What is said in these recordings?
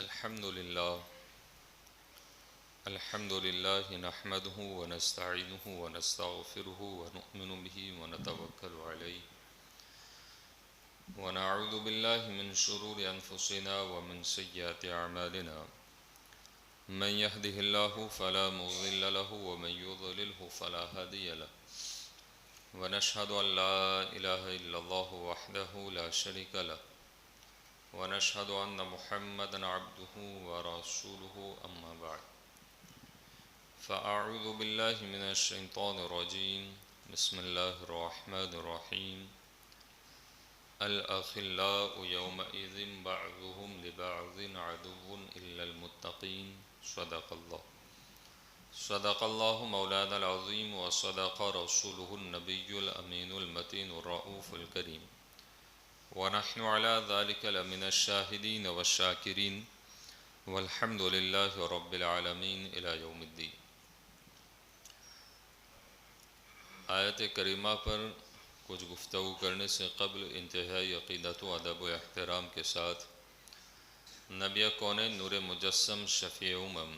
الحمد لله نحمده ونستعينه ونستغفره ونؤمن به ونتوكل عليه ونعوذ بالله من شرور أنفسنا ومن سيئات أعمالنا من يهده الله فلا مضل له ومن يضلله فلا هادي له ونشهد أن لا إله إلا الله وحده لا شريك له ونشهد أن محمدًا عبده ورسوله أما بعد فأعوذ بالله من الشيطان الرجيم بسم الله الرحمن الرحيم الأخلاء يومئذ بعضهم لبعض عدو إلا المتقين صدق الله مولانا العظيم وصدق رسوله النبي الأمين المتين الرؤوف الكريم ونحن على ذلك لمن الشاهدين والشاكرين والحمد لله رب العالمين إلى يوم الدين۔ آیت کریمہ پر کچھ گفتگو کرنے سے قبل انتہائی عقیدت و ادب و احترام کے ساتھ نبی کونین نور مجسم شفیع امم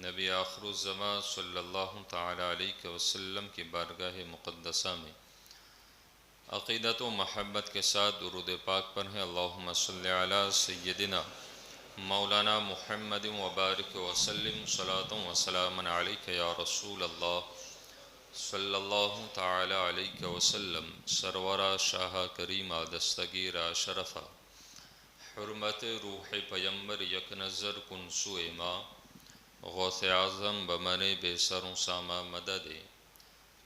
نبی آخر الزمان صلی اللہ تعالی علیہ وسلم کی بارگاہ مقدسہ میں عقیدت و محبت کے ساتھ درود پاک پڑھیں۔ اللہم صلی علی سیدنا مولانا محمد وبارک وسلم صلاۃ و سلام علیک یا رسول اللہ صلی اللہ تعالی علیہ وسلم سرورہ شاہ کریمہ دستگیرہ شرفہ حرمت روح پیمبر یک نظر کن سوئے ماں غوث اعظم بمن بے سروں سامہ مدد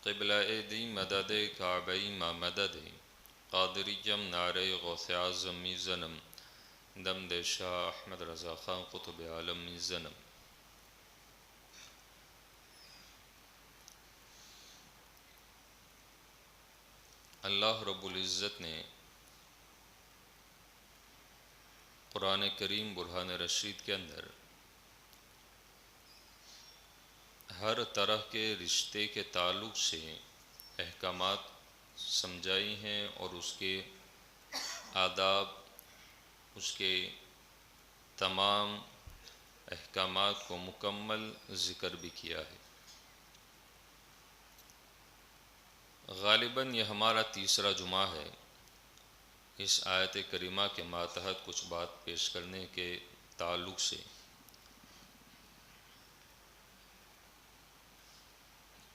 قبلہ دی مدد کعبی ما مدد قادریم نعرہ غوث اعظم می زنم دم دے شاہ احمد رضا خان قطب عالم می زنم۔ اللہ رب العزت نے قرآن کریم برہان رشید کے اندر ہر طرح کے رشتے کے تعلق سے احکامات سمجھائی ہیں اور اس کے آداب، اس کے تمام احکامات کو مکمل ذکر بھی کیا ہے۔ غالباً یہ ہمارا تیسرا جمعہ ہے اس آیت کریمہ کے ماتحت کچھ بات پیش کرنے کے تعلق سے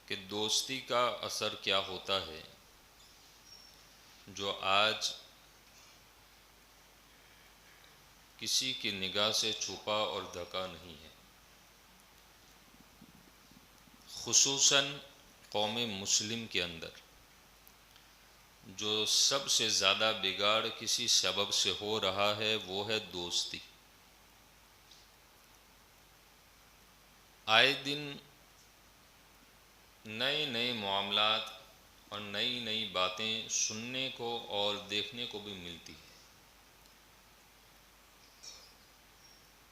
کہ دوستی کا اثر کیا ہوتا ہے جو آج کسی کی نگاہ سے چھپا اور ڈھکا نہیں ہے، خصوصاً قوم مسلم کے اندر جو سب سے زیادہ بگاڑ کسی سبب سے ہو رہا ہے وہ ہے دوستی۔ آئے دن نئے نئے معاملات اور نئی نئی باتیں سننے کو اور دیکھنے کو بھی ملتی ہیں،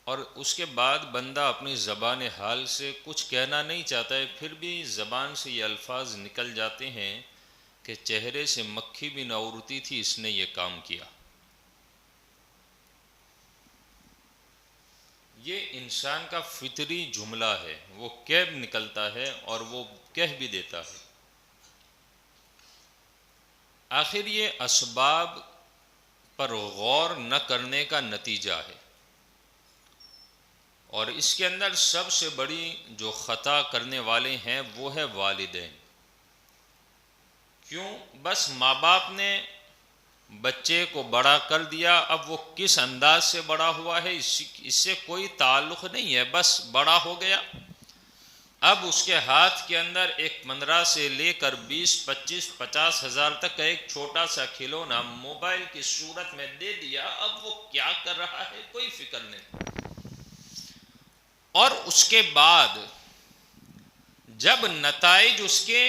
اور اس کے بعد بندہ اپنی زبان حال سے کچھ کہنا نہیں چاہتا ہے، پھر بھی زبان سے یہ الفاظ نکل جاتے ہیں کہ چہرے سے مکھی بھی نہ اڑتی تھی، اس نے یہ کام کیا۔ یہ انسان کا فطری جملہ ہے، وہ کہہ نکلتا ہے اور وہ کہہ بھی دیتا ہے۔ آخر یہ اسباب پر غور نہ کرنے کا نتیجہ ہے، اور اس کے اندر سب سے بڑی جو خطا کرنے والے ہیں وہ ہے والدین۔ کیوں؟ بس ماں باپ نے بچے کو بڑا کر دیا، اب وہ کس انداز سے بڑا ہوا ہے اس سے کوئی تعلق نہیں ہے، بس بڑا ہو گیا، اب اس کے ہاتھ کے اندر ایک 15 سے لے کر 20 25 50 ہزار تک کا ایک چھوٹا سا کھلونا موبائل کی صورت میں دے دیا، اب وہ کیا کر رہا ہے کوئی فکر نہیں۔ اور اس کے بعد جب نتائج اس کے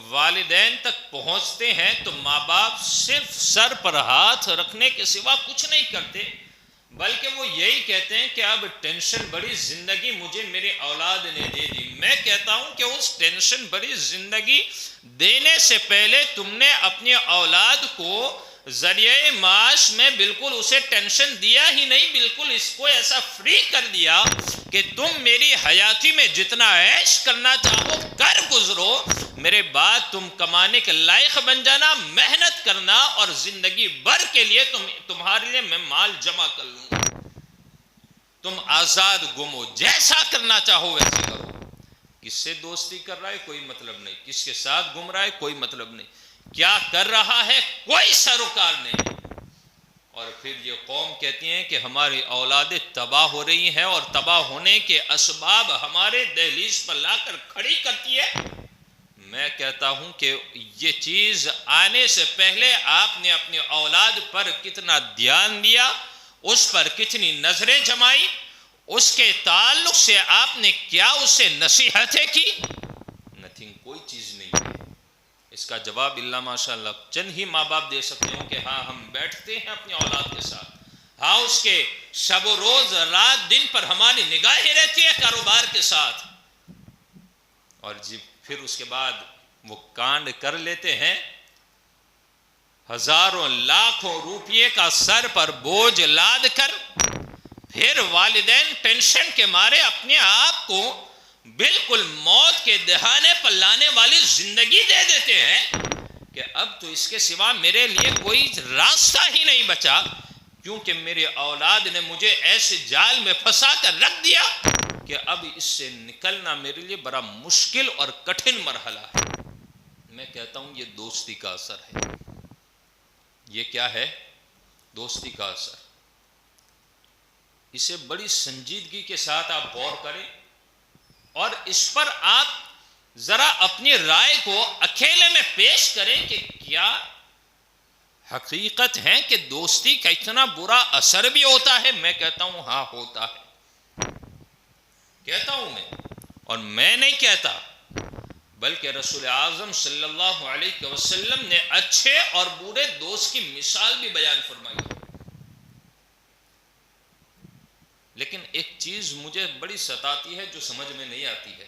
والدین تک پہنچتے ہیں تو ماں باپ صرف سر پر ہاتھ رکھنے کے سوا کچھ نہیں کرتے، بلکہ وہ یہی کہتے ہیں کہ اب ٹینشن بڑی زندگی مجھے میری اولاد نے دے دی۔ میں کہتا ہوں کہ اس ٹینشن بڑی زندگی دینے سے پہلے تم نے اپنی اولاد کو ذریعہ معاش میں بالکل اسے ٹینشن دیا ہی نہیں، بالکل اس کو ایسا فری کر دیا کہ تم میری حیاتی میں جتنا عیش کرنا چاہو کر گزرو، میرے بعد تم کمانے کے لائق بن جانا، محنت کرنا، اور زندگی بھر کے لیے تمہارے لیے میں مال جمع کر لوں گا، تم آزاد گمو، جیسا کرنا چاہو ویسے کرو۔ کس سے دوستی کر رہا ہے کوئی مطلب نہیں، کس کے ساتھ گھوم رہا ہے کوئی مطلب نہیں، کیا کر رہا ہے کوئی سروکار نہیں۔ اور پھر یہ قوم کہتی ہیں کہ ہماری اولادیں تباہ ہو رہی ہیں، اور تباہ ہونے کے اسباب ہمارے دہلیز پر لا کر کھڑی کرتی ہے۔ میں کہتا ہوں کہ یہ چیز آنے سے پہلے آپ نے اپنی اولاد پر کتنا دھیان دیا، اس پر کتنی نظریں جمائی، اس کے تعلق سے آپ نے کیا اسے نصیحتیں کی؟ نتھنگ، کوئی چیز نہیں ہے۔ اس کا جواب اللہ ماشاء اللہ چند ہی ماں باپ دے سکتے ہوں کہ ہاں ہم بیٹھتے ہیں اپنی اولاد کے ساتھ، ہاں اس کے شب و روز رات دن پر ہماری نگاہیں رہتی ہے کاروبار کے ساتھ، اور جی پھر اس کے بعد وہ کانڈ کر لیتے ہیں، ہزاروں لاکھوں روپیے کا سر پر بوجھ لاد کر، پھر والدین ٹینشن کے مارے اپنے آپ کو بالکل موت کے دہانے پر لانے والی زندگی دے دیتے ہیں کہ اب تو اس کے سوا میرے لیے کوئی راستہ ہی نہیں بچا، کیونکہ میری اولاد نے مجھے ایسے جال میں پھنسا کر رکھ دیا کہ اب اس سے نکلنا میرے لیے بڑا مشکل اور کٹھن مرحلہ ہے۔ میں کہتا ہوں یہ دوستی کا اثر ہے۔ یہ کیا ہے؟ دوستی کا اثر۔ اسے بڑی سنجیدگی کے ساتھ آپ غور کریں، اور اس پر آپ ذرا اپنی رائے کو اکیلے میں پیش کریں کہ کیا حقیقت ہے کہ دوستی کا اتنا برا اثر بھی ہوتا ہے؟ میں کہتا ہوں ہاں ہوتا ہے، کہتا ہوں میں، اور میں نہیں کہتا بلکہ رسول اعظم صلی اللہ علیہ وسلم نے اچھے اور برے دوست کی مثال بھی بیان فرمائی۔ لیکن ایک چیز مجھے بڑی ستاتی ہے جو سمجھ میں نہیں آتی ہے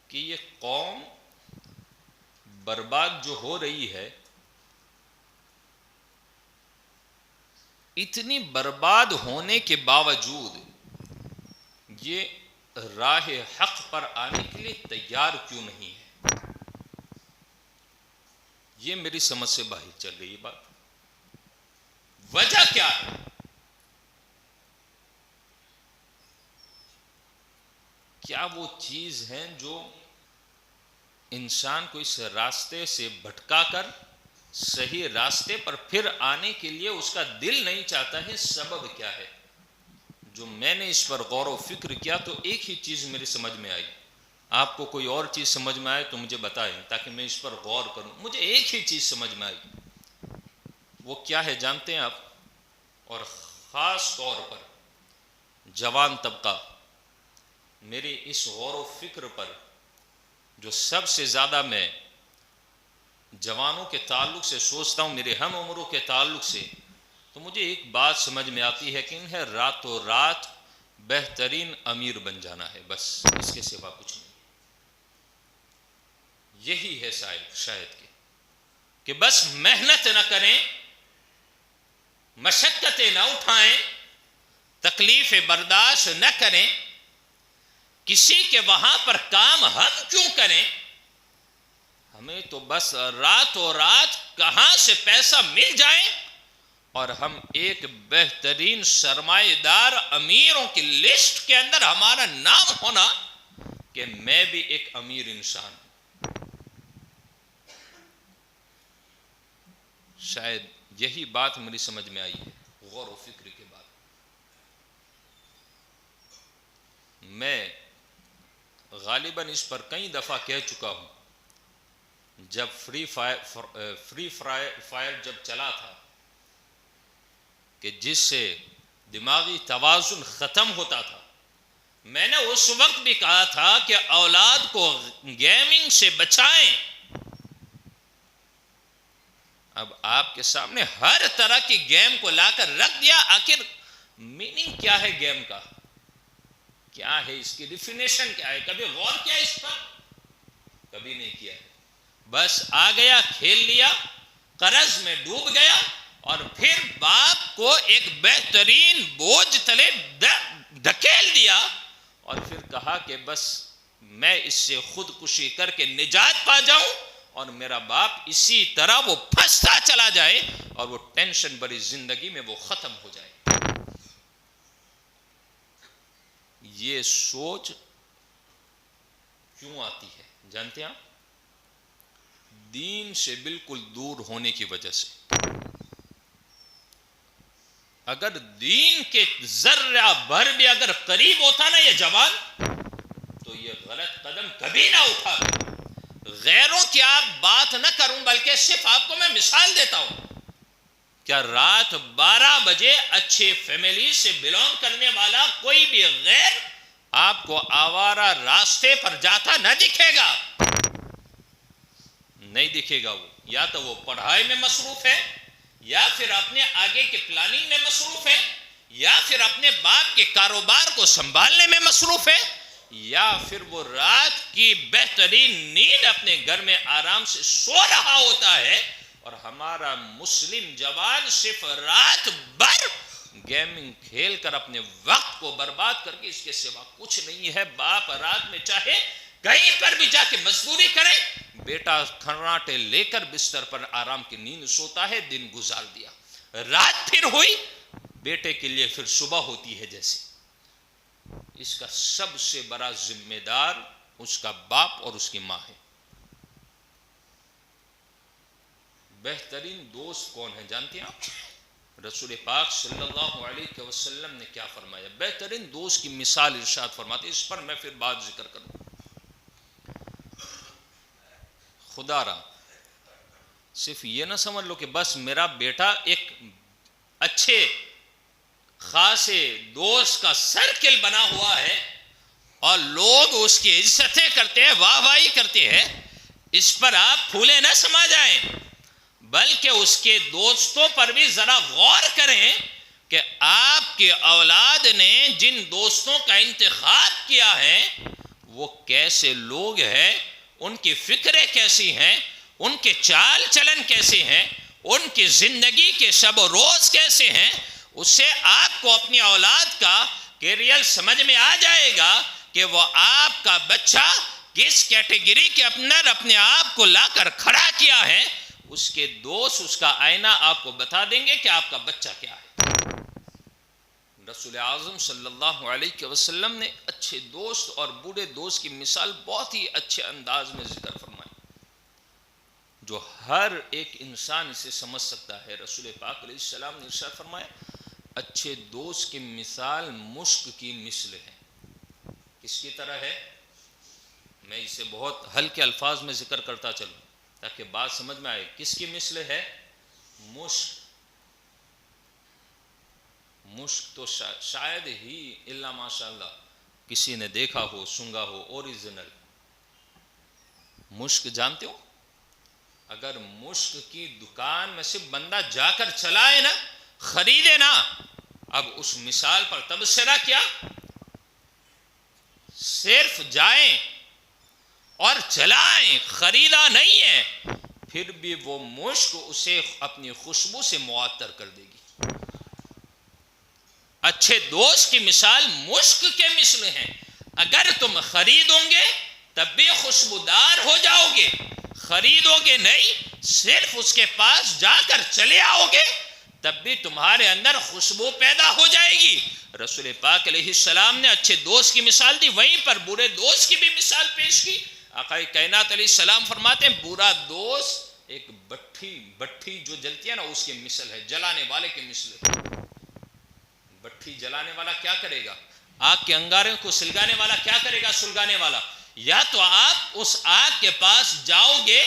کہ یہ قوم برباد جو ہو رہی ہے، اتنی برباد ہونے کے باوجود یہ راہ حق پر آنے کے لیے تیار کیوں نہیں ہے؟ یہ میری سمجھ سے باہر چل رہی بات۔ وجہ کیا ہے؟ کیا وہ چیز ہے جو انسان کو اس راستے سے بھٹکا کر صحیح راستے پر پھر آنے کے لیے اس کا دل نہیں چاہتا ہے؟ سبب کیا ہے؟ جو میں نے اس پر غور و فکر کیا تو ایک ہی چیز میری سمجھ میں آئی۔ آپ کو کوئی اور چیز سمجھ میں آئے تو مجھے بتائیں تاکہ میں اس پر غور کروں۔ مجھے ایک ہی چیز سمجھ میں آئی، وہ کیا ہے جانتے ہیں آپ؟ اور خاص طور پر جوان طبقہ، میری اس غور و فکر پر جو سب سے زیادہ میں جوانوں کے تعلق سے سوچتا ہوں، میرے ہم عمروں کے تعلق سے، تو مجھے ایک بات سمجھ میں آتی ہے کہ انہیں راتوں رات بہترین امیر بن جانا ہے، بس اس کے سوا کچھ نہیں۔ یہی ہے شاید کہ بس محنت نہ کریں، مشقتیں نہ اٹھائیں، تکلیفیں برداشت نہ کریں، کسی کے وہاں پر کام ہم کیوں کریں؟ ہمیں تو بس راتوں رات کہاں سے پیسہ مل جائے اور ہم ایک بہترین سرمایہ دار امیروں کی لسٹ کے اندر ہمارا نام ہونا کہ میں بھی ایک امیر انسان ہوں۔ شاید یہی بات میری سمجھ میں آئی ہے غور و فکر کے بعد۔ میں غالباً اس پر کئی دفعہ کہہ چکا ہوں، جب فری فائر جب چلا تھا کہ جس سے دماغی توازن ختم ہوتا تھا، میں نے اس وقت بھی کہا تھا کہ اولاد کو گیمنگ سے بچائیں۔ اب آپ کے سامنے ہر طرح کی گیم کو لا کر رکھ دیا، آخر میننگ کیا ہے گیم کا؟ کیا ہے اس کی ڈیفینیشن کیا ہے؟ کبھی غور کیا اس پر؟ کبھی نہیں کیا ہے، بس آ گیا، کھیل لیا، قرض میں ڈوب گیا اور پھر باپ کو ایک بہترین بوجھ تلے دھکیل دیا اور پھر کہا کہ بس میں اس سے خودکشی کر کے نجات پا جاؤں اور میرا باپ اسی طرح وہ پھنستا چلا جائے اور وہ ٹینشن بھری زندگی میں وہ ختم ہو جائے. یہ سوچ کیوں آتی ہے جانتے ہیں آپ؟ دین سے بالکل دور ہونے کی وجہ سے. اگر دین کے ذرہ بھر بھی اگر قریب ہوتا نا یہ جوان تو یہ غلط قدم کبھی نہ اٹھا. غیروں کی آپ بات نہ کروں بلکہ صرف آپ کو میں مثال دیتا ہوں. کیا رات 12 بجے اچھے فیملی سے بلونگ کرنے والا کوئی بھی غیر آپ کو آوارہ راستے پر جاتا نہ دکھے گا؟ نہیں دکھے گا. وہ یا تو وہ پڑھائی میں مصروف ہے یا پھر اپنے آگے کے پلاننگ میں مصروف ہے یا پھر اپنے باپ کے کاروبار کو سنبھالنے میں مصروف ہے یا پھر وہ رات کی بہترین نیند اپنے گھر میں آرام سے سو رہا ہوتا ہے. اور ہمارا مسلم جوان صرف رات بھر گیمنگ کھیل کر اپنے وقت کو برباد کر کے اس کے سوا کچھ نہیں ہے. باپ رات میں چاہے کہیں پر بھی جا کے مزدوری کرے, بیٹا کھراٹے لے کر بستر پر آرام کی نیند سوتا ہے. دن گزار دیا, رات پھر ہوئی, بیٹے کے لیے پھر صبح ہوتی ہے جیسے. اس کا سب سے بڑا ذمہ دار اس کا باپ اور اس کی ماں ہے. بہترین دوست کون ہے جانتے ہیں آپ؟ رسول پاک صلی اللہ علیہ وسلم نے کیا فرمایا؟ بہترین دوست کی مثال ارشاد فرماتے. اس پر میں پھر بات ذکر کروں. خدا را صرف یہ نہ سمجھ لو کہ بس میرا بیٹا ایک اچھے خاصے دوست کا سرکل بنا ہوا ہے اور لوگ اس کی عزتیں کرتے ہیں, واہ واہی کرتے ہیں. اس پر آپ پھولے نہ سما جائیں بلکہ اس کے دوستوں پر بھی ذرا غور کریں کہ آپ کی اولاد نے جن دوستوں کا انتخاب کیا ہے وہ کیسے لوگ ہیں, ان کی فکریں کیسی ہیں, ان کے چال چلن کیسے ہیں, ان کی زندگی کے شب و روز کیسے ہیں. اس سے آپ کو اپنی اولاد کا کیریئر سمجھ میں آ جائے گا کہ وہ آپ کا بچہ کس کیٹیگری کے اندر اپنے آپ کو لا کر کھڑا کیا ہے. اس کے دوست اس کا آئینہ آپ کو بتا دیں گے کہ آپ کا بچہ کیا ہے. رسول اعظم صلی اللہ علیہ وسلم نے اچھے دوست اور برے دوست کی مثال بہت ہی اچھے انداز میں ذکر فرمائی جو ہر ایک انسان اسے سمجھ سکتا ہے. رسول پاک علیہ السلام نے ارشاد فرمایا اچھے دوست کی مثال مشک کی مثل ہے. کس کی طرح ہے؟ میں اسے بہت ہلکے الفاظ میں ذکر کرتا چلوں تاکہ بات سمجھ میں آئے. کس کی مثل ہے؟ مشک. مشک تو شاید ہی الا ماشاءاللہ کسی نے دیکھا ہو, سنگا ہو. اوریجنل مشک جانتے ہو؟ اگر مشک کی دکان میں سے بندہ جا کر چلائے نا, خریدے نا, اب اس مثال پر تبصرہ کیا, صرف جائیں اور چلائیں, خریدا نہیں ہے, پھر بھی وہ مشک اسے اپنی خوشبو سے معطر کر دے گی. اچھے دوست کی مثال مشک کے مثل ہیں. اگر تم خریدو گے تب بھی خوشبودار ہو جاؤ گے, خریدو گے نہیں صرف اس کے پاس جا کر چلے آؤ گے تب بھی تمہارے اندر خوشبو پیدا ہو جائے گی. رسول پاک علیہ السلام نے اچھے دوست کی مثال دی, وہیں پر برے دوست کی بھی مثال پیش کی. آقا کائنات علیہ السلام فرماتے ہیں برا دوست ایک بٹھی جو جلتی ہے نا اس کی مثل ہے, جلانے والے کی مثل ہے. بٹھی جلانے والا کیا کرے گا؟ آگ کے انگاروں کو سلگانے والا کیا کرے گا؟ سلگانے والا. یا تو آپ اس آگ کے پاس جاؤ گے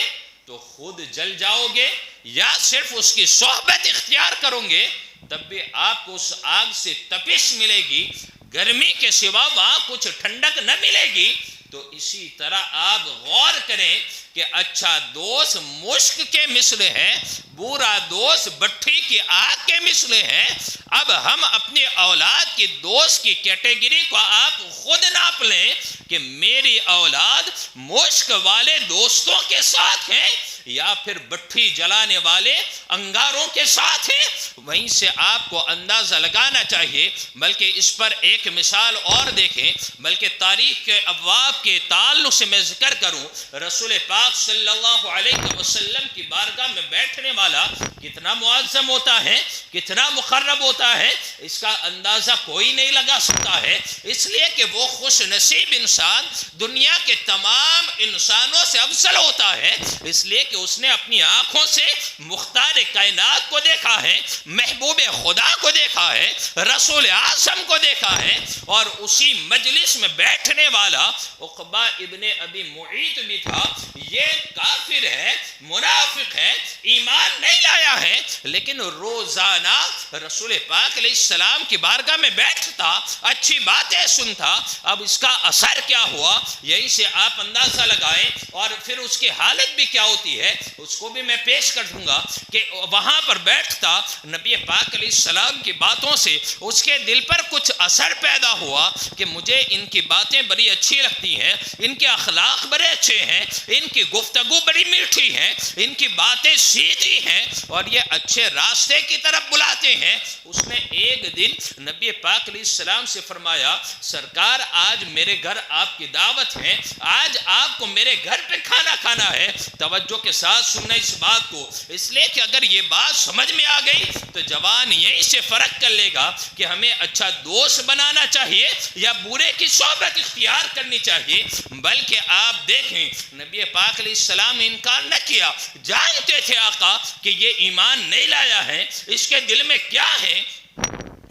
تو خود جل جاؤ گے یا صرف اس کی صحبت اختیار کرو گے تب بھی آپ کو اس آگ سے تپش ملے گی, گرمی کے سوا وہاں کچھ ٹھنڈک نہ ملے گی. تو اسی طرح آپ غور کریں کہ اچھا دوست مشک کے مثل ہے, برا دوست بٹھی کی آگ کے مثل ہے. اب ہم اپنی اولاد کی دوست کی کیٹیگری کو آپ خود ناپ لیں کہ میری اولاد مشک والے دوستوں کے ساتھ ہیں یا پھر بٹھی جلانے والے انگاروں کے ساتھ ہیں، وہیں سے آپ کو اندازہ لگانا چاہیے۔ بلکہ اس پر ایک مثال اور دیکھیں، بلکہ تاریخ کے ابواب کے تعلق سے میں ذکر کروں، رسول پاک صلی اللہ علیہ وسلم کی بارگاہ میں بیٹھنے والا کتنا معظم ہوتا ہے، کتنا مقرب ہوتا ہے، اس کا اندازہ کوئی نہیں لگا سکتا ہے، اس لیے کہ وہ خوش نصیب انسان دنیا کے تمام انسانوں سے افضل ہوتا ہے، اس لیے کہ اس نے اپنی آنکھوں سے مختار کائنات کو دیکھا ہے، محبوب خدا کو دیکھا ہے، رسول اعظم کو دیکھا ہے، اور اسی مجلس میں بیٹھنے والا عقبہ ابن ابی معیط بھی تھا۔ یہ کافر ہے، منافق ہے، ایمان نہیں لایا ہے، لیکن روزانہ رسول پاک علیہ السلام کی بارگاہ میں بیٹھتا، اچھی باتیں سنتا۔ اب اس کا اثر کیا ہوا، یہیں سے آپ اندازہ لگائیں، اور پھر اس کی حالت بھی کیا ہوتی ہے اس کو بھی میں پیش کر دوں گا کہ وہاں پر بیٹھتا، نبی پاک علیہ السلام کی باتوں سے اس کے دل پر کچھ اثر پیدا ہوا کہ مجھے ان کی باتیں بڑی اچھی لگتی ہیں، ان کے اخلاق بڑے اچھے ہیں، ان کی گفتگو بڑی میٹھی ہے، ان کی باتیں سیدھی ہیں، اور یہ اچھے راستے کی طرف بلاتے ہیں۔ اس نے ایک دن نبی پاک علیہ السلام سے فرمایا، سرکار آج میرے گھر آپ کی دعوت ہے، آج آپ کو میرے گھر پہ کھانا کھانا ہے۔ توجہ کے ساتھ سننا اس بات کو، اس لیے کہ اگر یہ بات سمجھ میں آ گئی تو جوان یہیں سے فرق کر لے گا کہ ہمیں اچھا دوست بنانا چاہیے یا برے کی صحبت اختیار کرنی چاہیے۔ بلکہ آپ دیکھیں نبی پاک علیہ السلام نے انکار نہ کیا، جانتے تھے آقا کہ یہ ایمان نہیں لایا ہے، اس کے دل میں کیا ہے،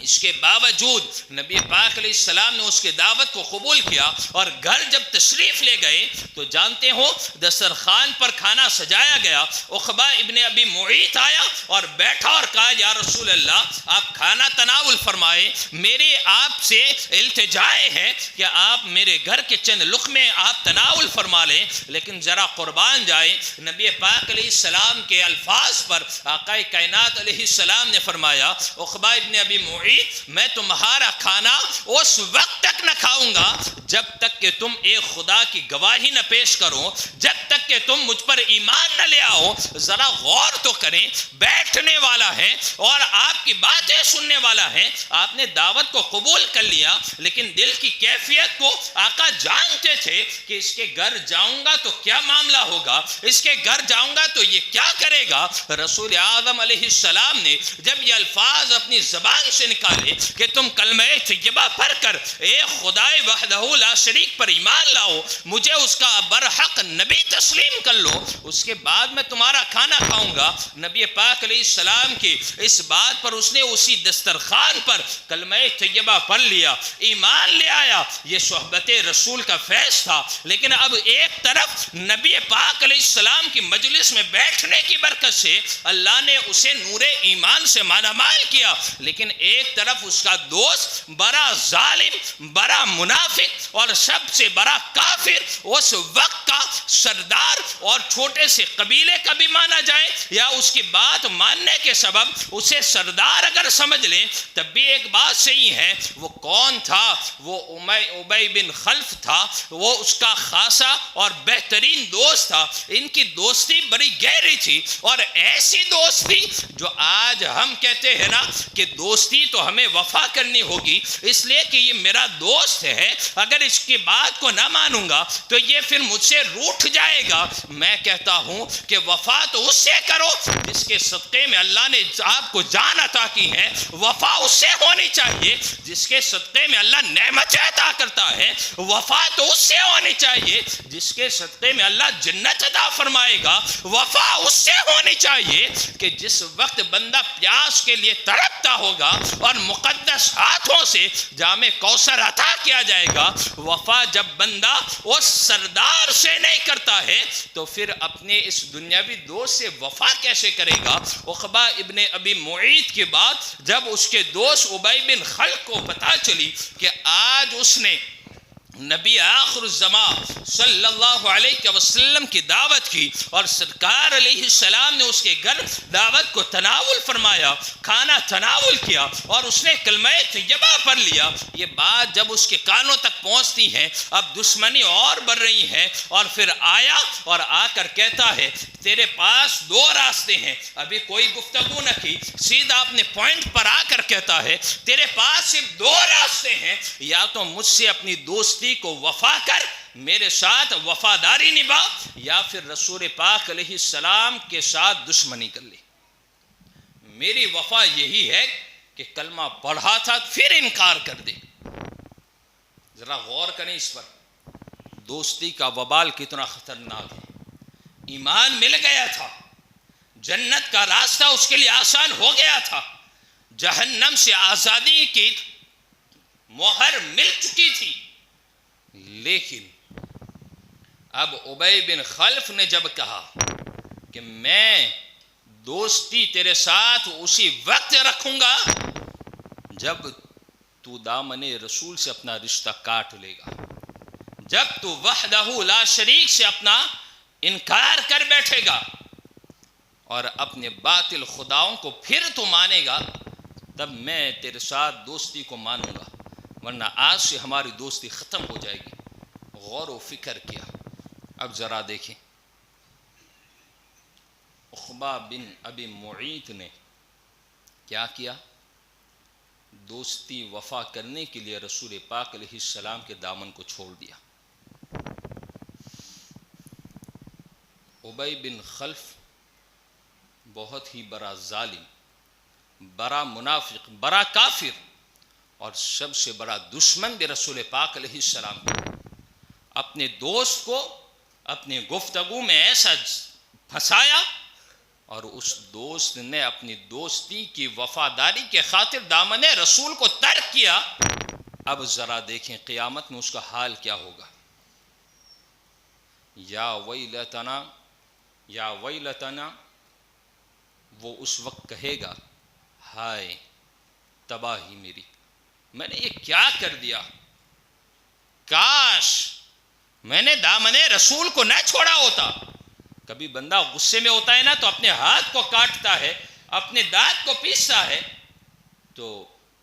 اس کے باوجود نبی پاک علیہ السلام نے اس کے دعوت کو قبول کیا، اور گھر جب تشریف لے گئے تو جانتے ہو دسترخوان پر کھانا سجایا گیا، عقبہ ابن ابی معیط آیا اور بیٹھا اور کہا، یا رسول اللہ آپ کھانا تناول فرمائے، میری آپ سے التجائے ہے کہ آپ میرے گھر کے چند لقمے آپ تناول فرما لیں، لیکن ذرا قربان جائے۔ نبی پاک علیہ السلام کے الفاظ پر آقا کائنات علیہ السلام نے فرمایا، عقبہ ابن ابی معیط میں تمہارا کھانا اس وقت تک نہ کھاؤں گا جب تک کہ تم ایک خدا کی گواہی نہ پیش کرو، جب تک کہ تم مجھ پر ایمان نہ لے آؤ۔ ذرا غور تو کریں، بیٹھنے والا ہے اور آپ کی باتیں سننے والا ہے، آپ نے دعوت کو قبول کر لیا، لیکن دل کی کیفیت کو آقا جانتے تھے کہ اس کے گھر جاؤں گا تو کیا معاملہ ہوگا، اس کے گھر جاؤں گا تو یہ کیا کرے گا۔ رسول اعظم علیہ السلام نے جب یہ الفاظ اپنی زبان سے نکالے کہ تم کلمہ طیبہ پڑھ کر ایک خدائے وحدہ لا شریک پر ایمان لاؤ، مجھے اس کا برحق نبی تسلیم کر لو، اس کے بعد میں تمہارا کھانا کھاؤں گا۔ نبی پاک علیہ السلام کی اس بات پر اس نے اسی دسترخوان پر کلمہ طیبہ پڑھ لیا، ایمان لے آیا۔ یہ صحبت رسول کا فیض تھا۔ لیکن اب ایک طرف نبی پاک علیہ السلام کی مجلس میں بیٹھنے کی برکت سے اللہ نے اسے نور ایمان سے مالا مال کیا، لیکن ایک طرف اس کا دوست بڑا ظالم، بڑا منافق اور سب سے بڑا کافر، اس وقت کا سردار اور چھوٹے سے قبیلے کا بھی مانا جائے یا اس کی بات ماننے کے سبب اسے سردار اگر سمجھ لیں تب بھی ایک بات صحیح ہے۔ وہ کون تھا؟ وہ ابی بن خلف تھا، وہ اس کا خاصا اور بہترین دوست تھا۔ ان کی دوستی بڑی گہری تھی، اور ایسی دوستی جو آج ہم کہتے ہیں نا کہ دوستی تو ہمیں وفا کرنی ہوگی، اس لیے کہ یہ میرا دوست ہے، اگر اس کی بات کو نہ مانوں گا تو یہ پھر مجھ سے روٹھ جائے گا۔ میں کہتا ہوں کہ وفا تو اس سے کرو جس کے صدقے میں اللہ نے آپ کو جان عطا کی ہے، وفا اس سے ہونی چاہیے جس کے صدقے میں اللہ نعمت عطا کرتا ہے، وفا تو اس سے ہونی چاہیے جس کے صدقے میں اللہ جنت عطا فرمائے گا، وفا اس سے ہونی چاہیے کہ جس وقت بندہ پیاس کے لیے تڑپتا ہوگا اور مقدس ہاتھوں سے جام کوثر عطا کیا جائے گا۔ وفا جب بندہ اس سردار سے نہیں کرتا ہے تو پھر اپنے اس دنیاوی دوست سے وفا کیسے کرے گا۔ عقبہ ابن ابی معیط کے بعد جب اس کے دوست ابی بن خلف کو پتہ چلی کہ آج اس نے نبی آخر الزمان صلی اللہ علیہ وسلم کی دعوت کی اور سرکار علیہ السلام نے اس کے گھر دعوت کو تناول فرمایا، کھانا تناول کیا اور اس نے کلمہ طیبہ پڑھ لیا. یہ بات جب اس کے کانوں تک پہنچتی ہے، اب دشمنی اور بڑھ رہی ہے، اور پھر آیا اور آ کر کہتا ہے تیرے پاس دو راستے ہیں. ابھی کوئی گفتگو نہ کی، سیدھا اپنے پوائنٹ پر آ کر کہتا ہے تیرے پاس صرف دو راستے ہیں، یا تو مجھ سے اپنی دوستی کو وفا کر، میرے ساتھ وفاداری نبھا، یا پھر رسول پاک علیہ السلام کے ساتھ دشمنی کر لی. میری وفا یہی ہے کہ کلمہ پڑھا تھا پھر انکار کر دے. ذرا غور کریں اس پر، دوستی کا وبال کتنا خطرناک ہے. ایمان مل گیا تھا، جنت کا راستہ اس کے لیے آسان ہو گیا تھا، جہنم سے آزادی کی مہر مل چکی تھی. لیکن اب ابی بن خلف نے جب کہا کہ میں دوستی تیرے ساتھ اسی وقت رکھوں گا جب تو دامن رسول سے اپنا رشتہ کاٹ لے گا، جب تو وحدہ لا شریک سے اپنا انکار کر بیٹھے گا اور اپنے باطل خداؤں کو پھر تو مانے گا، تب میں تیرے ساتھ دوستی کو مانوں گا، ورنہ آج سے ہماری دوستی ختم ہو جائے گی. غور و فکر کیا. اب ذرا دیکھیں عقبہ بن ابی معیط نے کیا کیا. دوستی وفا کرنے کے لیے رسول پاک علیہ السلام کے دامن کو چھوڑ دیا. ابی بن خلف بہت ہی بڑا ظالم، بڑا منافق، بڑا کافر اور سب سے بڑا دشمن بھی رسول پاک علیہ السلام کا، اپنے دوست کو اپنی گفتگو میں ایسا پھنسایا اور اس دوست نے اپنی دوستی کی وفاداری کے خاطر دامن رسول کو ترک کیا. اب ذرا دیکھیں قیامت میں اس کا حال کیا ہوگا. یا ویلتنا یا ویلتنا، وہ اس وقت کہے گا ہائے تباہی میری، میں نے یہ کیا کر دیا، کاش میں نے دامن رسول کو نہ چھوڑا ہوتا. کبھی بندہ غصے میں ہوتا ہے نا تو اپنے ہاتھ کو کاٹتا ہے، اپنے دانت کو پیستا ہے. تو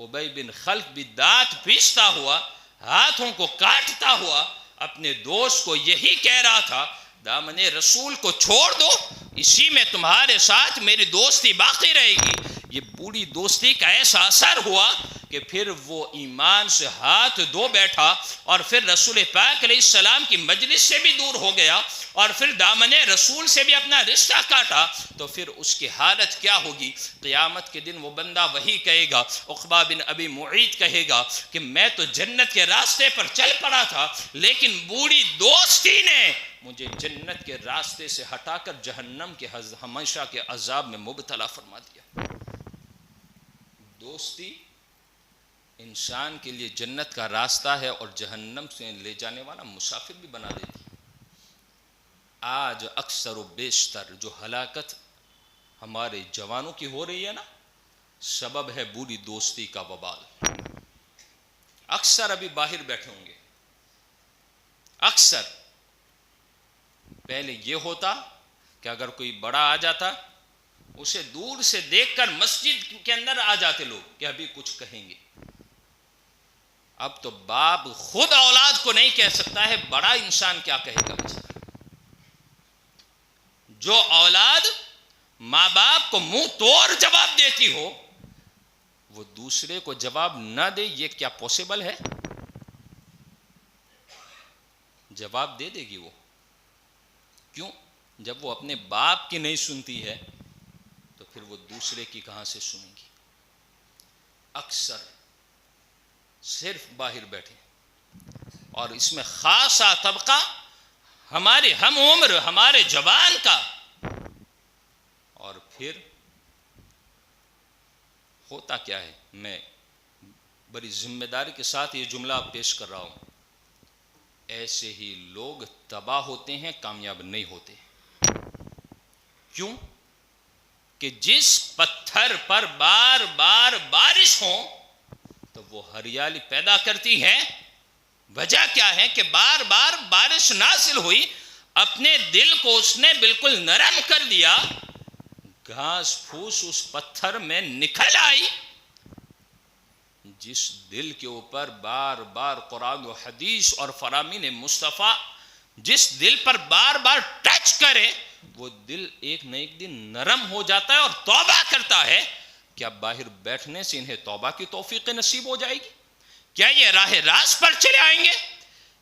ابی بن خلف بھی دانت پیستا ہوا، ہاتھوں کو کاٹتا ہوا اپنے دوست کو یہی کہہ رہا تھا دامن رسول کو چھوڑ دو، اسی میں تمہارے ساتھ میری دوستی باقی رہے گی. یہ بوڑھی دوستی کا ایسا اثر ہوا کہ پھر وہ ایمان سے ہاتھ دھو بیٹھا اور پھر رسول پاک علیہ السلام کی مجلس سے بھی دور ہو گیا اور پھر دامن رسول سے بھی اپنا رشتہ کاٹا. تو پھر اس کی حالت کیا ہوگی؟ قیامت کے دن وہ بندہ وہی کہے گا، عقبہ بن ابی معیط کہے گا کہ میں تو جنت کے راستے پر چل پڑا تھا، لیکن بوڑھی دوستی نے مجھے جنت کے راستے سے ہٹا کر جہنم کے ہمیشہ کے عذاب میں مبتلا فرما دیا. دوستی انسان کے لیے جنت کا راستہ ہے اور جہنم سے لے جانے والا مسافر بھی بنا دیتی. آج اکثر و بیشتر جو ہلاکت ہمارے جوانوں کی ہو رہی ہے نا، سبب ہے بری دوستی کا وبال. اکثر ابھی باہر بیٹھے ہوں گے، اکثر پہلے یہ ہوتا کہ اگر کوئی بڑا آ جاتا اسے دور سے دیکھ کر مسجد کے اندر آ جاتے لوگ کہ ابھی کچھ کہیں گے. اب تو باپ خود اولاد کو نہیں کہہ سکتا ہے بڑا انسان کیا کہے گا. جو اولاد ماں باپ کو منہ توڑ جواب دیتی ہو وہ دوسرے کو جواب نہ دے، یہ کیا پوسیبل ہے؟ جواب دے دے گی وہ. کیوں؟ جب وہ اپنے باپ کی نہیں سنتی ہے تو پھر وہ دوسرے کی کہاں سے سنے گی. اکثر صرف باہر بیٹھے، اور اس میں خاصا طبقہ ہمارے ہم عمر، ہمارے جوان کا. اور پھر ہوتا کیا ہے، میں بڑی ذمہ داری کے ساتھ یہ جملہ پیش کر رہا ہوں، ایسے ہی لوگ تباہ ہوتے ہیں، کامیاب نہیں ہوتے. کیوں؟ کہ جس پتھر پر بار بار بارش ہو تو وہ ہریالی پیدا کرتی ہے، وجہ کیا ہے کہ بار بار بارش نازل ہوئی، اپنے دل کو اس نے بالکل نرم کر دیا، گھاس پھوس اس پتھر میں نکل آئی۔ جس دل کے اوپر بار بار قرآن و حدیث اور فرامین مصطفیٰ جس دل پر بار بار ٹچ کرے، وہ دل ایک نہ ایک دن نرم ہو جاتا ہے اور توبہ کرتا ہے۔ کیا باہر بیٹھنے سے انہیں توبہ کی توفیق نصیب ہو جائے گی؟ کیا یہ راہ راست پر چلے آئیں گے؟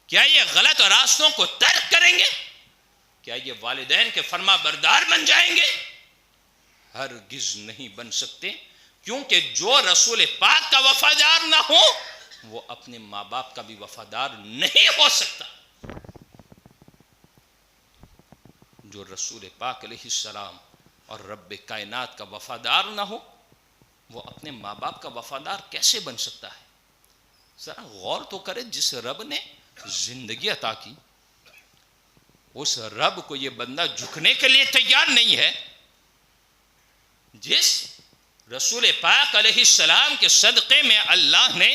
کیا یہ غلط راستوں کو ترک کریں گے؟ کیا یہ والدین کے فرما بردار بن جائیں گے؟ ہرگز نہیں بن سکتے، کیونکہ جو رسول پاک کا وفادار نہ ہو وہ اپنے ماں باپ کا بھی وفادار نہیں ہو سکتا۔ جو رسول پاک علیہ السلام اور رب کائنات کا وفادار نہ ہو وہ اپنے ماں باپ کا وفادار کیسے بن سکتا ہے؟ ذرا غور تو کرے، جس رب نے زندگی عطا کی اس رب کو یہ بندہ جھکنے کے لیے تیار نہیں ہے۔ جس رسول پاک علیہ السلام کے صدقے میں اللہ نے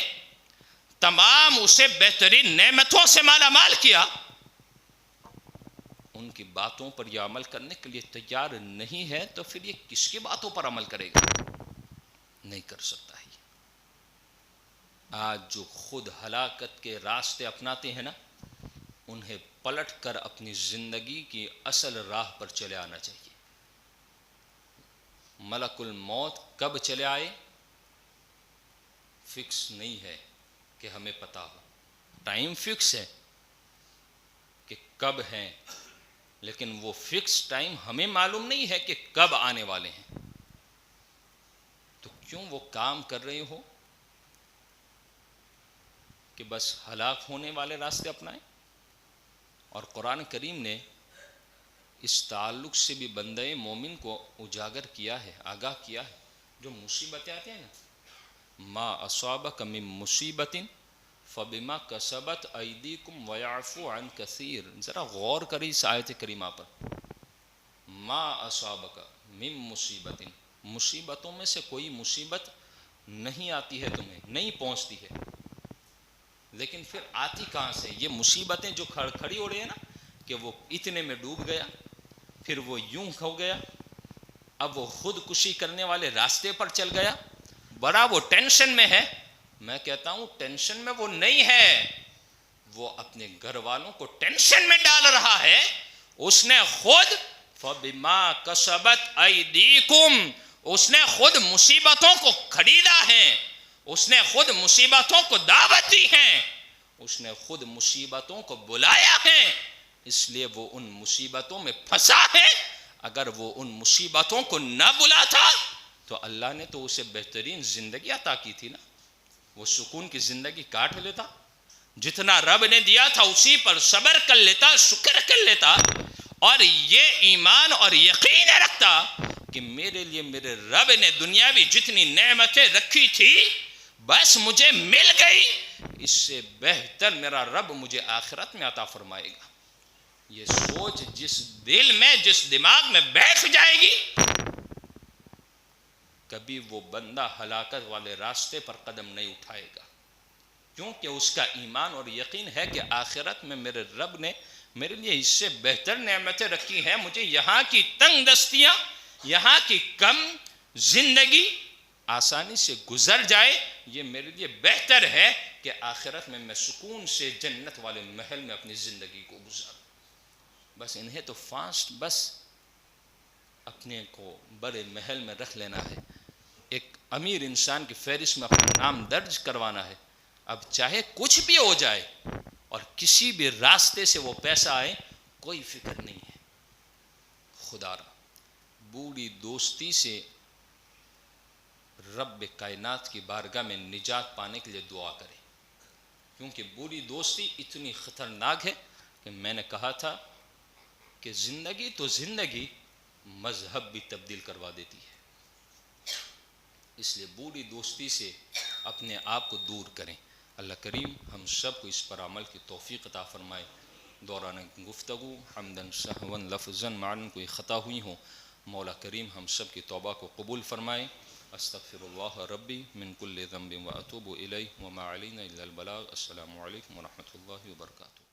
تمام اسے بہترین نعمتوں سے مالا مال کیا، ان کی باتوں پر یہ عمل کرنے کے لیے تیار نہیں ہے، تو پھر یہ کس کی باتوں پر عمل کرے گا؟ نہیں کر سکتا ہے۔ آج جو خود ہلاکت کے راستے اپناتے ہیں نا، انہیں پلٹ کر اپنی زندگی کی اصل راہ پر چلے آنا چاہیے۔ ملک الموت کب چلے آئے فکس نہیں ہے کہ ہمیں پتا ہو، ٹائم فکس ہے کہ کب ہیں، لیکن وہ فکس ٹائم ہمیں معلوم نہیں ہے کہ کب آنے والے ہیں۔ تو کیوں وہ کام کر رہے ہو کہ بس ہلاک ہونے والے راستے اپنائیں؟ اور قرآن کریم نے اس تعلق سے بھی بندہ مومن کو اجاگر کیا ہے، آگاہ کیا ہے۔ جو مصیبتیں آتی ہیں نا، ما اصابک من مصیبت فبما کسبت ایدیکم ویعفو عن کثیر، ذرا غور کریں اس آیت کریمہ پر۔ ما اصابک من مصیبت، مصیبتوں میں سے کوئی مصیبت نہیں آتی ہے تمہیں، نہیں پہنچتی ہے، لیکن پھر آتی کہاں سے؟ یہ مصیبتیں جو کھڑی ہو رہی ہیں نا، کہ وہ اتنے میں ڈوب گیا، پھر وہ یوں ہو گیا، اب وہ خودکشی کرنے والے راستے پر چل گیا، بڑا وہ ٹینشن میں ہے۔ میں کہتا ہوں ٹینشن میں وہ نہیں ہے، وہ اپنے گھر والوں کو ٹینشن میں ڈال رہا ہے۔ اس نے خود فَبِمَا كَسَبَتْ أَيْدِيكُمْ، اس نے خود مصیبتوں کو خریدا ہے، اس نے خود مصیبتوں کو دعوت دی ہے، اس نے خود مصیبتوں کو بلایا ہے، اس لیے وہ ان مصیبتوں میں پھنسا ہے۔ اگر وہ ان مصیبتوں کو نہ بلاتا تو اللہ نے تو اسے بہترین زندگی عطا کی تھی نا، وہ سکون کی زندگی کاٹ لیتا، جتنا رب نے دیا تھا اسی پر صبر کر لیتا، شکر کر لیتا، اور یہ ایمان اور یقین رکھتا کہ میرے لیے میرے رب نے دنیاوی جتنی نعمتیں رکھی تھی بس مجھے مل گئی، اس سے بہتر میرا رب مجھے آخرت میں عطا فرمائے گا۔ یہ سوچ جس دل میں، جس دماغ میں بیٹھ جائے گی، کبھی وہ بندہ ہلاکت والے راستے پر قدم نہیں اٹھائے گا، کیونکہ اس کا ایمان اور یقین ہے کہ آخرت میں میرے رب نے میرے لیے اس سے بہتر نعمتیں رکھی ہیں، مجھے یہاں کی تنگ دستیاں، یہاں کی کم زندگی آسانی سے گزر جائے، یہ میرے لیے بہتر ہے کہ آخرت میں میں سکون سے جنت والے محل میں اپنی زندگی کو گزاروں۔ بس انہیں تو فاسٹ بس اپنے کو بڑے محل میں رکھ لینا ہے، ایک امیر انسان کی فہرست میں اپنا نام درج کروانا ہے، اب چاہے کچھ بھی ہو جائے اور کسی بھی راستے سے وہ پیسہ آئے کوئی فکر نہیں ہے۔ خدا را بوڑھی دوستی سے رب کائنات کی بارگاہ میں نجات پانے کے لیے دعا کرے، کیونکہ بوڑھی دوستی اتنی خطرناک ہے کہ میں نے کہا تھا کہ زندگی تو زندگی مذہب بھی تبدیل کروا دیتی ہے، اس لیے بوڑھی دوستی سے اپنے آپ کو دور کریں۔ اللہ کریم ہم سب کو اس پر عمل کی توفیق عطا فرمائے۔ دوران گفتگو حمدن سہون لفظاً معنی کوئی خطا ہوئی ہوں مولا کریم ہم سب کی توبہ کو قبول فرمائے. استغفر اللہ ربی من کل ذنب واتوب الیہ وما علینا الا البلاغ. السلام علیکم ورحمۃ اللہ وبرکاتہ.